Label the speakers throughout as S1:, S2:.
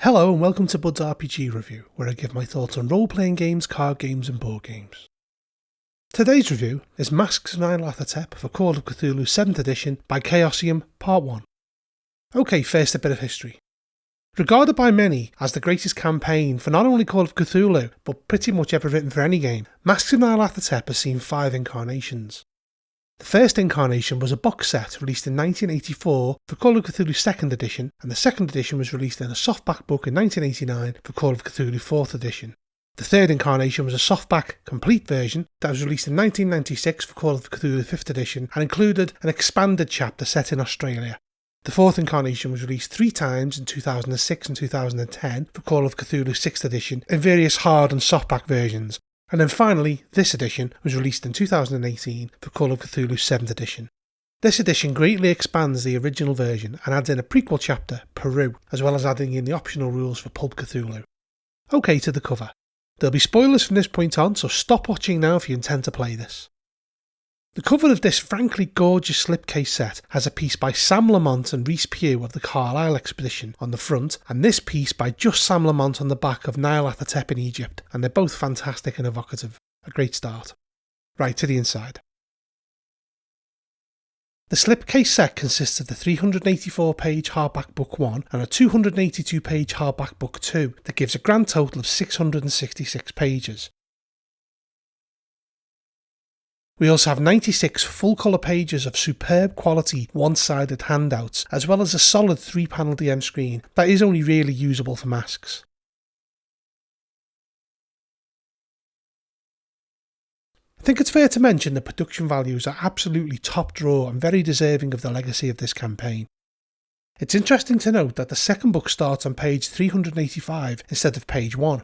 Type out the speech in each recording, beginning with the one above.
S1: Hello and welcome to Bud's RPG Review, where I give my thoughts on role-playing games, card games and board games. Today's review is Masks of Nyarlathotep for Call of Cthulhu 7th edition by Chaosium Part 1. Okay, first a bit of history. Regarded by many as the greatest campaign for not only Call of Cthulhu, but pretty much ever written for any game, Masks of Nyarlathotep has seen 5 incarnations. The first incarnation was a box set released in 1984 for Call of Cthulhu 2nd edition, and the second edition was released in a softback book in 1989 for Call of Cthulhu 4th edition. The third incarnation was a softback complete version that was released in 1996 for Call of Cthulhu 5th edition and included an expanded chapter set in Australia. The fourth incarnation was released 3 times in 2006 and 2010 for Call of Cthulhu 6th edition in various hard and softback versions. And then finally, this edition was released in 2018 for Call of Cthulhu 7th edition. This edition greatly expands the original version and adds in a prequel chapter, Peru, as well as adding in the optional rules for Pulp Cthulhu. Okay, to the cover. There'll be spoilers from this point on, so stop watching now if you intend to play this. The cover of this frankly gorgeous slipcase set has a piece by Sam Lamont and Rhys Pugh of the Carlisle Expedition on the front, and this piece by just Sam Lamont on the back of Nyarlathotep in Egypt, and they're both fantastic and evocative. A great start. Right, to the inside. The slipcase set consists of the 384-page hardback book 1 and a 282-page hardback book 2 that gives a grand total of 666 pages. We also have 96 full-colour pages of superb quality one-sided handouts, as well as a solid 3-panel DM screen that is only really usable for masks. I think it's fair to mention that production values are absolutely top drawer and very deserving of the legacy of this campaign. It's interesting to note that the second book starts on page 385 instead of page 1.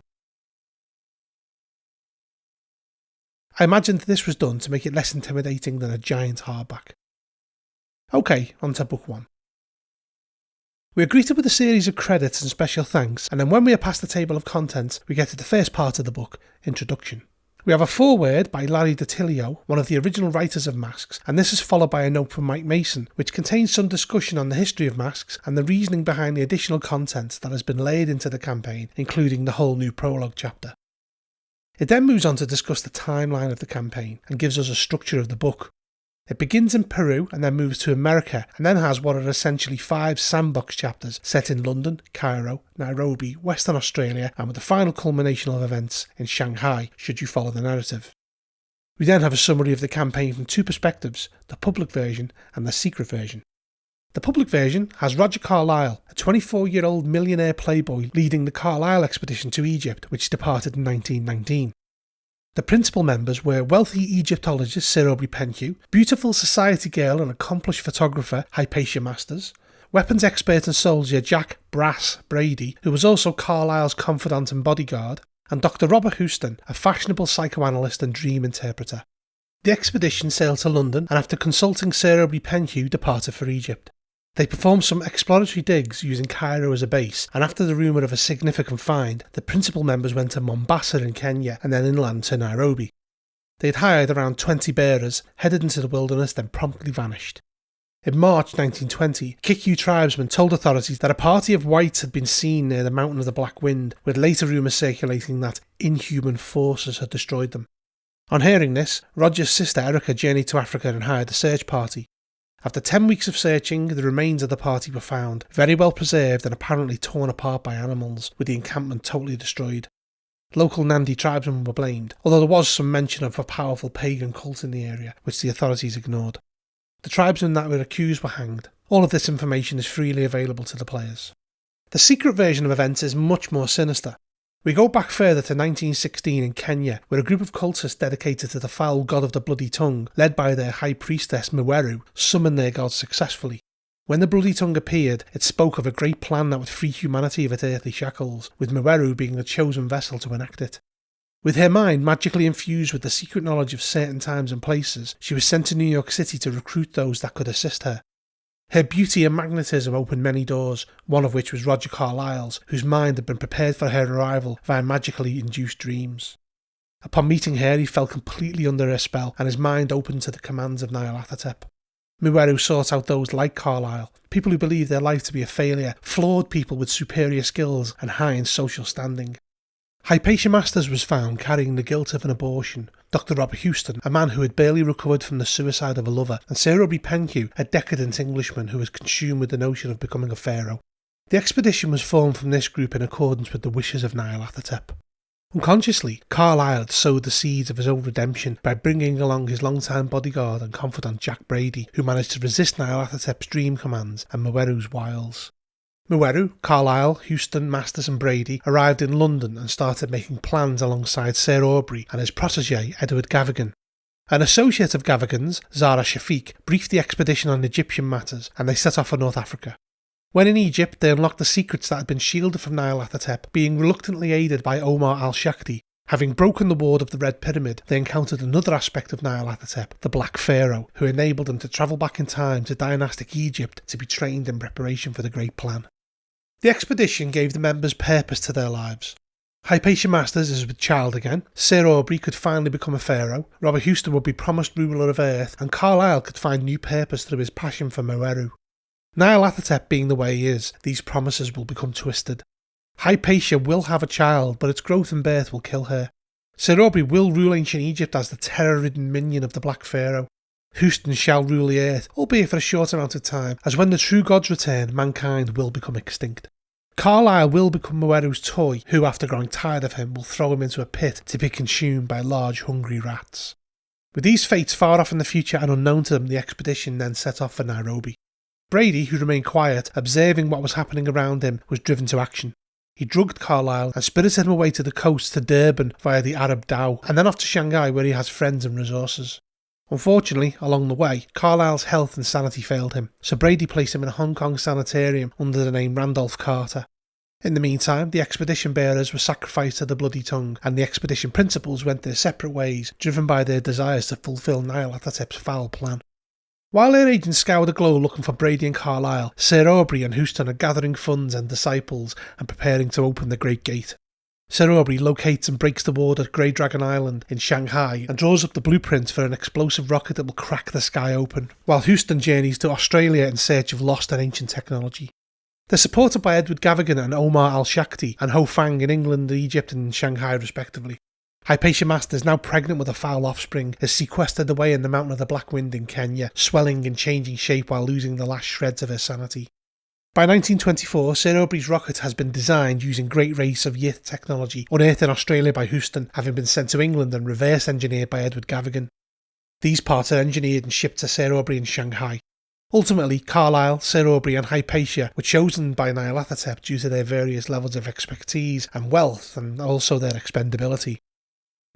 S1: I imagine that this was done to make it less intimidating than a giant hardback. Okay, on to book 1. We are greeted with a series of credits and special thanks, and then when we are past the table of contents, we get to the first part of the book, Introduction. We have a foreword by Larry DiTilio, one of the original writers of Masks, and this is followed by a note from Mike Mason, which contains some discussion on the history of Masks and the reasoning behind the additional content that has been layered into the campaign, including the whole new prologue chapter. It then moves on to discuss the timeline of the campaign and gives us a structure of the book. It begins in Peru and then moves to America and then has what are essentially 5 sandbox chapters set in London, Cairo, Nairobi, Western Australia, and with the final culmination of events in Shanghai, should you follow the narrative. We then have a summary of the campaign from 2 perspectives, the public version and the secret version. The public version has Roger Carlyle, a 24-year-old millionaire playboy leading the Carlisle Expedition to Egypt, which departed in 1919. The principal members were wealthy Egyptologist Sir Aubrey Penhew, beautiful society girl and accomplished photographer Hypatia Masters, weapons expert and soldier Jack Brass Brady, who was also Carlyle's confidant and bodyguard, and Dr. Robert Houston, a fashionable psychoanalyst and dream interpreter. The expedition sailed to London and after consulting Sir Aubrey Penhew departed for Egypt. They performed some exploratory digs using Cairo as a base, and after the rumour of a significant find, the principal members went to Mombasa in Kenya and then inland to Nairobi. They had hired around 20 bearers, headed into the wilderness, then promptly vanished. In March 1920, Kikuyu tribesmen told authorities that a party of whites had been seen near the Mountain of the Black Wind, with later rumours circulating that inhuman forces had destroyed them. On hearing this, Roger's sister Erica journeyed to Africa and hired a search party. After 10 weeks of searching, the remains of the party were found, very well preserved and apparently torn apart by animals, with the encampment totally destroyed. Local Nandi tribesmen were blamed, although there was some mention of a powerful pagan cult in the area, which the authorities ignored. The tribesmen that were accused were hanged. All of this information is freely available to the players. The secret version of events is much more sinister. We go back further to 1916 in Kenya, where a group of cultists dedicated to the foul god of the bloody tongue, led by their high priestess Mweru, summoned their god successfully. When the bloody tongue appeared, it spoke of a great plan that would free humanity of its earthly shackles, with Mweru being the chosen vessel to enact it. With her mind magically infused with the secret knowledge of certain times and places, she was sent to New York City to recruit those that could assist her. Her beauty and magnetism opened many doors, one of which was Roger Carlyle's, whose mind had been prepared for her arrival via magically induced dreams. Upon meeting her, he fell completely under her spell, and his mind opened to the commands of Nyarlathotep. Mweru sought out those like Carlyle, people who believed their life to be a failure, flawed people with superior skills and high in social standing. Hypatia Masters was found carrying the guilt of an abortion, Dr. Robert Houston, a man who had barely recovered from the suicide of a lover, and Sir Aubrey Penhew, a decadent Englishman who was consumed with the notion of becoming a pharaoh. The expedition was formed from this group in accordance with the wishes of Nyarlathotep. Unconsciously, Carlyle had sowed the seeds of his own redemption by bringing along his long-time bodyguard and confidant Jack Brady, who managed to resist Nyarlathotep's dream commands and Mweru's wiles. Mweru, Carlyle, Houston, Masters and Brady arrived in London and started making plans alongside Sir Aubrey and his protégé Edward Gavigan. An associate of Gavigan's, Zara Shafiq, briefed the expedition on Egyptian matters and they set off for North Africa. When in Egypt, they unlocked the secrets that had been shielded from Nyarlathotep, being reluctantly aided by Omar al-Shakti. Having broken the ward of the Red Pyramid, they encountered another aspect of Nyarlathotep, the Black Pharaoh, who enabled them to travel back in time to dynastic Egypt to be trained in preparation for the Great Plan. The expedition gave the members purpose to their lives. Hypatia Masters is with child again, Sir Aubrey could finally become a pharaoh, Robert Houston would be promised ruler of Earth, and Carlyle could find new purpose through his passion for Mweru. Nyarlathotep being the way he is, these promises will become twisted. Hypatia will have a child, but its growth and birth will kill her. Sir Aubrey will rule ancient Egypt as the terror-ridden minion of the Black Pharaoh. Houston shall rule the earth, albeit for a short amount of time, as when the true gods return, mankind will become extinct. Carlyle will become Mweru's toy, who after growing tired of him will throw him into a pit to be consumed by large hungry rats. With these fates far off in the future and unknown to them, the expedition then set off for Nairobi. Brady, who remained quiet, observing what was happening around him, was driven to action. He drugged Carlyle and spirited him away to the coast to Durban via the Arab Dhow, and then off to Shanghai where he has friends and resources. Unfortunately, along the way, Carlyle's health and sanity failed him, so Brady placed him in a Hong Kong sanitarium under the name Randolph Carter. In the meantime, the expedition bearers were sacrificed to the Bloody Tongue, and the expedition principals went their separate ways, driven by their desires to fulfil Nyarlathotep's foul plan. While their agents scoured the globe looking for Brady and Carlyle, Sir Aubrey and Houston are gathering funds and disciples and preparing to open the Great Gate. Sir Aubrey locates and breaks the ward at Grey Dragon Island in Shanghai and draws up the blueprint for an explosive rocket that will crack the sky open, while Houston journeys to Australia in search of lost and ancient technology. They're supported by Edward Gavigan and Omar al-Shakti and Ho Fang in England, Egypt and Shanghai respectively. Hypatia Masters, now pregnant with a foul offspring, is sequestered away in the Mountain of the Black Wind in Kenya, swelling and changing shape while losing the last shreds of her sanity. By 1924, Sir Aubrey's rocket has been designed using Great Race of Yith technology, unearthed in Australia by Houston, having been sent to England and reverse engineered by Edward Gavigan. These parts are engineered and shipped to Sir Aubrey in Shanghai. Ultimately, Carlyle, Sir Aubrey and Hypatia were chosen by Nyarlathotep due to their various levels of expertise and wealth, and also their expendability.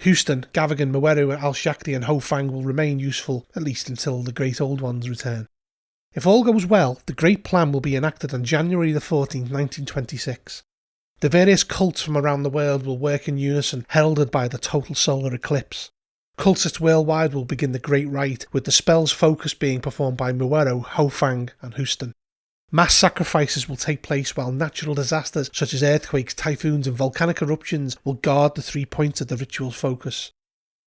S1: Houston, Gavigan, Mweru, al-Shakti and Ho Fang will remain useful, at least until the Great Old Ones return. If all goes well, the Great Plan will be enacted on January the 14th, 1926. The various cults from around the world will work in unison, heralded by the total solar eclipse. Cultists worldwide will begin the Great Rite, with the spell's focus being performed by Mweru, Ho Fang and Houston. Mass sacrifices will take place while natural disasters such as earthquakes, typhoons and volcanic eruptions will guard the 3 points of the ritual's focus.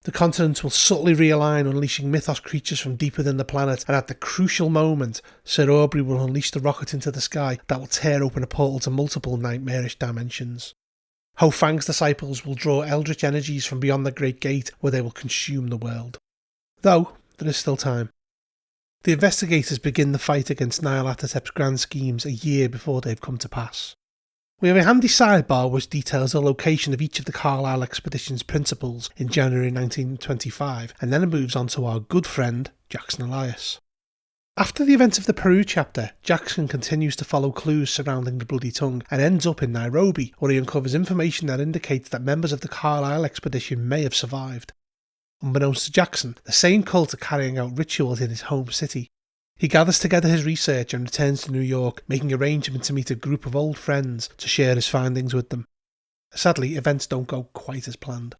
S1: The continents will subtly realign, unleashing mythos creatures from deep within the planet, and at the crucial moment, Sir Aubrey will unleash the rocket into the sky that will tear open a portal to multiple nightmarish dimensions. Ho Fang's disciples will draw eldritch energies from beyond the Great Gate, where they will consume the world. Though, there is still time. The investigators begin the fight against Nyarlathotep's grand schemes a year before they've come to pass. We have a handy sidebar which details the location of each of the Carlyle expedition's principals in January 1925, and then it moves on to our good friend, Jackson Elias. After the events of the Peru chapter, Jackson continues to follow clues surrounding the Bloody Tongue and ends up in Nairobi, where he uncovers information that indicates that members of the Carlyle expedition may have survived. Unbeknownst to Jackson, the same cult are carrying out rituals in his home city. He gathers together his research and returns to New York, making arrangements to meet a group of old friends to share his findings with them. Sadly, events don't go quite as planned.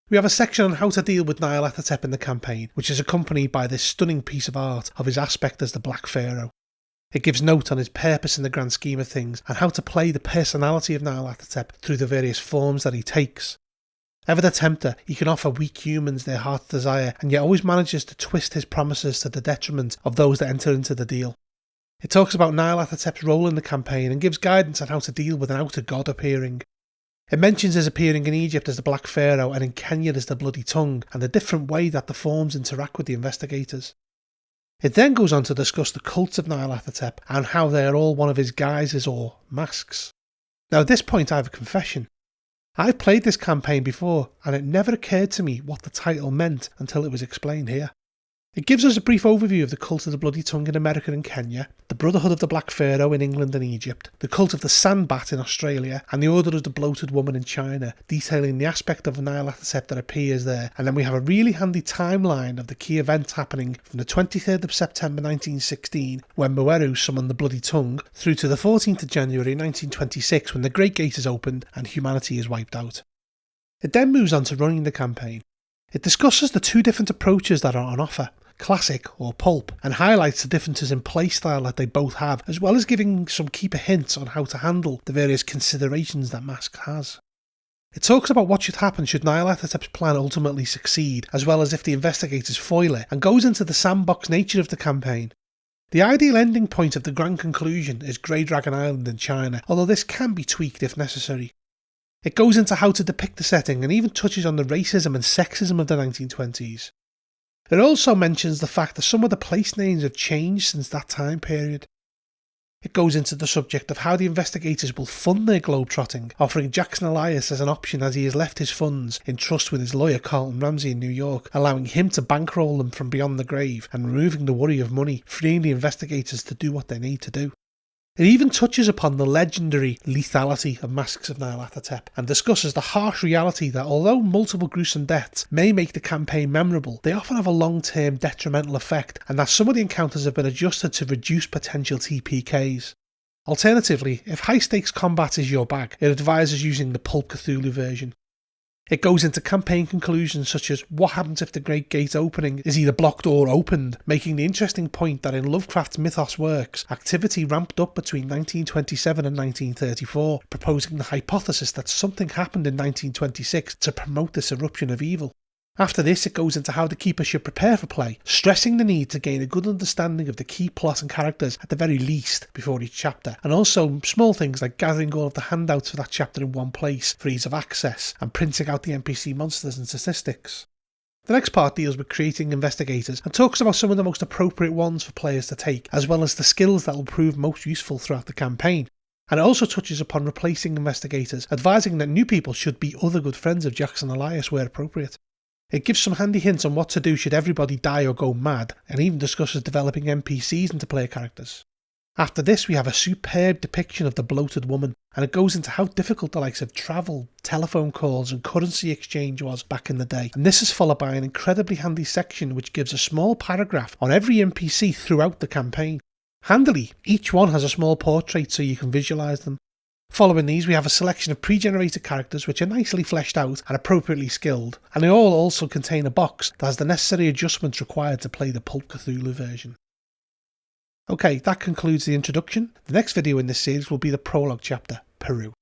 S1: We have a section on how to deal with Nyarlathotep in the campaign, which is accompanied by this stunning piece of art of his aspect as the Black Pharaoh. It gives note on his purpose in the grand scheme of things and how to play the personality of Nyarlathotep through the various forms that he takes. Ever the tempter, he can offer weak humans their heart's desire, and yet always manages to twist his promises to the detriment of those that enter into the deal. It talks about Nyarlathotep's role in the campaign and gives guidance on how to deal with an outer god appearing. It mentions his appearing in Egypt as the Black Pharaoh and in Kenya as the Bloody Tongue, and the different way that the forms interact with the investigators. It then goes on to discuss the cults of Nyarlathotep and how they are all one of his guises or masks. Now at this point I have a confession. I've played this campaign before and it never occurred to me what the title meant until it was explained here. It gives us a brief overview of the cult of the Bloody Tongue in America and Kenya, the Brotherhood of the Black Pharaoh in England and Egypt, the cult of the Sandbat in Australia, and the Order of the Bloated Woman in China, detailing the aspect of Nyarlathotep that appears there. And then we have a really handy timeline of the key events happening from the 23rd of September 1916, when Mweru summoned the Bloody Tongue, through to the 14th of January 1926, when the Great Gate is opened and humanity is wiped out. It then moves on to running the campaign. It discusses the two different approaches that are on offer, classic or pulp, and highlights the differences in playstyle that they both have, as well as giving some keeper hints on how to handle the various considerations that Mask has. It talks about what should happen should Nyarlathotep's plan ultimately succeed, as well as if the investigators foil it, and goes into the sandbox nature of the campaign. The ideal ending point of the grand conclusion is Grey Dragon Island in China, although this can be tweaked if necessary. It goes into how to depict the setting and even touches on the racism and sexism of the 1920s. It also mentions the fact that some of the place names have changed since that time period. It goes into the subject of how the investigators will fund their globetrotting, offering Jackson Elias as an option as he has left his funds in trust with his lawyer Carlton Ramsey in New York, allowing him to bankroll them from beyond the grave and removing the worry of money, freeing the investigators to do what they need to do. It even touches upon the legendary lethality of Masks of Nyarlathotep and discusses the harsh reality that although multiple gruesome deaths may make the campaign memorable, they often have a long-term detrimental effect, and that some of the encounters have been adjusted to reduce potential TPKs. Alternatively, if high-stakes combat is your bag, it advises using the Pulp Cthulhu version. It goes into campaign conclusions such as what happens if the Great Gate opening is either blocked or opened, making the interesting point that in Lovecraft's mythos works, activity ramped up between 1927 and 1934, proposing the hypothesis that something happened in 1926 to promote this eruption of evil. After this, it goes into how the keeper should prepare for play, stressing the need to gain a good understanding of the key plot and characters at the very least before each chapter, and also small things like gathering all of the handouts for that chapter in one place for ease of access, and printing out the NPC monsters and statistics. The next part deals with creating investigators and talks about some of the most appropriate ones for players to take, as well as the skills that will prove most useful throughout the campaign. And it also touches upon replacing investigators, advising that new people should be other good friends of Jackson Elias where appropriate. It gives some handy hints on what to do should everybody die or go mad, and even discusses developing NPCs into player characters. After this, we have a superb depiction of the bloated woman, and it goes into how difficult the likes of travel, telephone calls and currency exchange was back in the day, and this is followed by an incredibly handy section which gives a small paragraph on every NPC throughout the campaign. Handily, each one has a small portrait so you can visualise them. Following these, we have a selection of pre-generated characters which are nicely fleshed out and appropriately skilled, and they all also contain a box that has the necessary adjustments required to play the Pulp Cthulhu version. Okay, that concludes the introduction. The next video in this series will be the prologue chapter, Peru.